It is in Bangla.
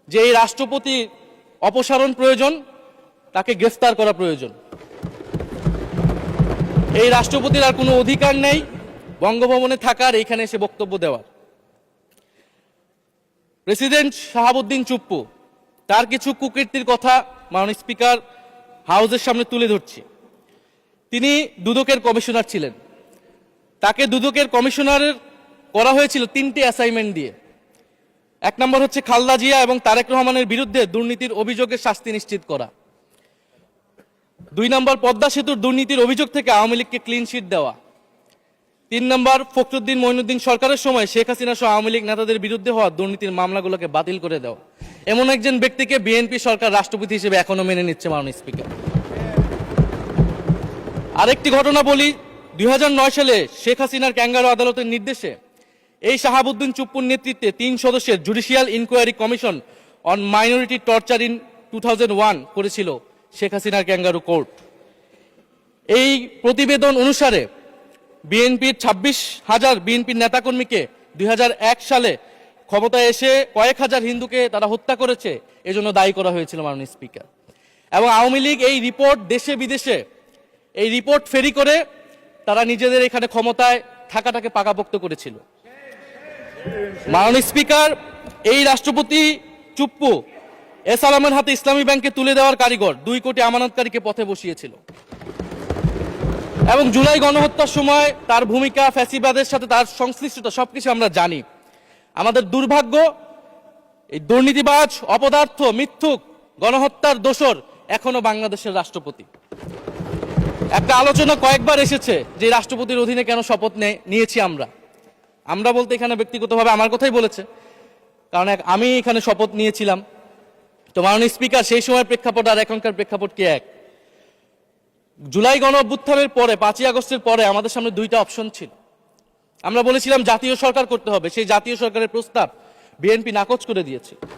যে এই রাষ্ট্রপতি অপসারণ প্রয়োজন, তাকে গ্রেফতার করা প্রয়োজন। এই রাষ্ট্রপতির আর কোনো অধিকার নেই বঙ্গভবনে থাকার, এইখানে এসে বক্তব্য দেওয়ার। প্রেসিডেন্ট শাহাবুদ্দিন চুপ্পু, তার কিছু কুকীর্তির কথা মাননীয় স্পিকার হাউসের সামনে তুলে ধরছি। তিনি দুদকের কমিশনার ছিলেন। তাকে দুদকের কমিশনারের করা হয়েছিল 3টে অ্যাসাইনমেন্ট দিয়ে। 1 নম্বর হচ্ছে খালেদা জিয়া এবং তারেক রহমানের বিরুদ্ধে দুর্নীতির অভিযোগের শাস্তি নিশ্চিত করা। 2 নম্বর পদ্মা সেতুর দুর্নীতির অভিযোগ থেকে আওয়ামী লীগকে ক্লিন শিট দেওয়া। 3 নম্বর ফখরুদ্দিন মঈনুদ্দিন সরকারের সময় শেখ হাসিনা সহ আওয়ামী লীগ নেতাদের বিরুদ্ধে হওয়া দুর্নীতির মামলাগুলোকে বাতিল করে দেওয়া। এমন একজন ব্যক্তিকে বিএনপি সরকার রাষ্ট্রপতি হিসেবে এখনো মেনে নিচ্ছে মাননীয় স্পিকার। আরেকটি ঘটনা বলি, 2009 সালে শেখ হাসিনার ক্যাঙ্গারু আদালতের নির্দেশে এই শাহাবুদ্দিন চুপ্পুর নেতৃত্বে 3 সদস্যের judicial inquiry commission on minority torture in 2001 করেছিল শেখ হাসিনার ক্যাঙ্গারু কোর্ট। এই প্রতিবেদন অনুসারে বিএনপির 26,000 বিএনপির নেতাকর্মীকে 2001 সালে ক্ষমতায় এসে কয়েক হাজার হিন্দুকে তারা হত্যা করেছে, এজন্য দায়ী করা হয়েছিল মাননীয় স্পিকার। এবং আওয়ামী লীগ এই রিপোর্ট দেশে বিদেশে এই রিপোর্ট ফেরি করে তারা নিজেদের এখানে ক্ষমতায় থাকাটাকে পাকাপোক্ত করেছিল। মাননীয় স্পিকার, এই রাষ্ট্রপতি চুপ্পু এস আলমের হাতে ইসলামী ব্যাংকে তুলে দেওয়ার কারিগর, 2 কোটি আমানতকারীকে পথে বসিয়েছিল। এবং জুলাই গণহত্যার সময় তার ভূমিকা, ফ্যাসিবাদের সাথে তার সংশ্লিষ্টতা সবকিছু আমরা জানি। আমাদের দুর্ভাগ্য, এই দুর্নীতিবাজ, অপদার্থ, মিথ্যুক, গণহত্যার দোসর এখনো বাংলাদেশের রাষ্ট্রপতি। একটা আলোচনা কয়েকবার এসেছে যে রাষ্ট্রপতির অধীনে কেন শপথ নিয়েছি আমরা বলতে এখানে ব্যক্তিগতভাবে আমার কথাই বলেছে, কারণ আমি এখানে শপথ নিয়েছিলাম। তো মাননীয় স্পিকার, সেই সময়ের প্রেক্ষাপট আর এখনকার প্রেক্ষাপট কি এক? জুলাই গণ অভ্যুত্থানের পরে 5ই আগস্টের পরে আমাদের সামনে 2টা অপশন ছিল। আমরা বলেছিলাম জাতীয় সরকার করতে হবে, সেই জাতীয় সরকারের প্রস্তাব বিএনপি নাকচ করে দিয়েছে।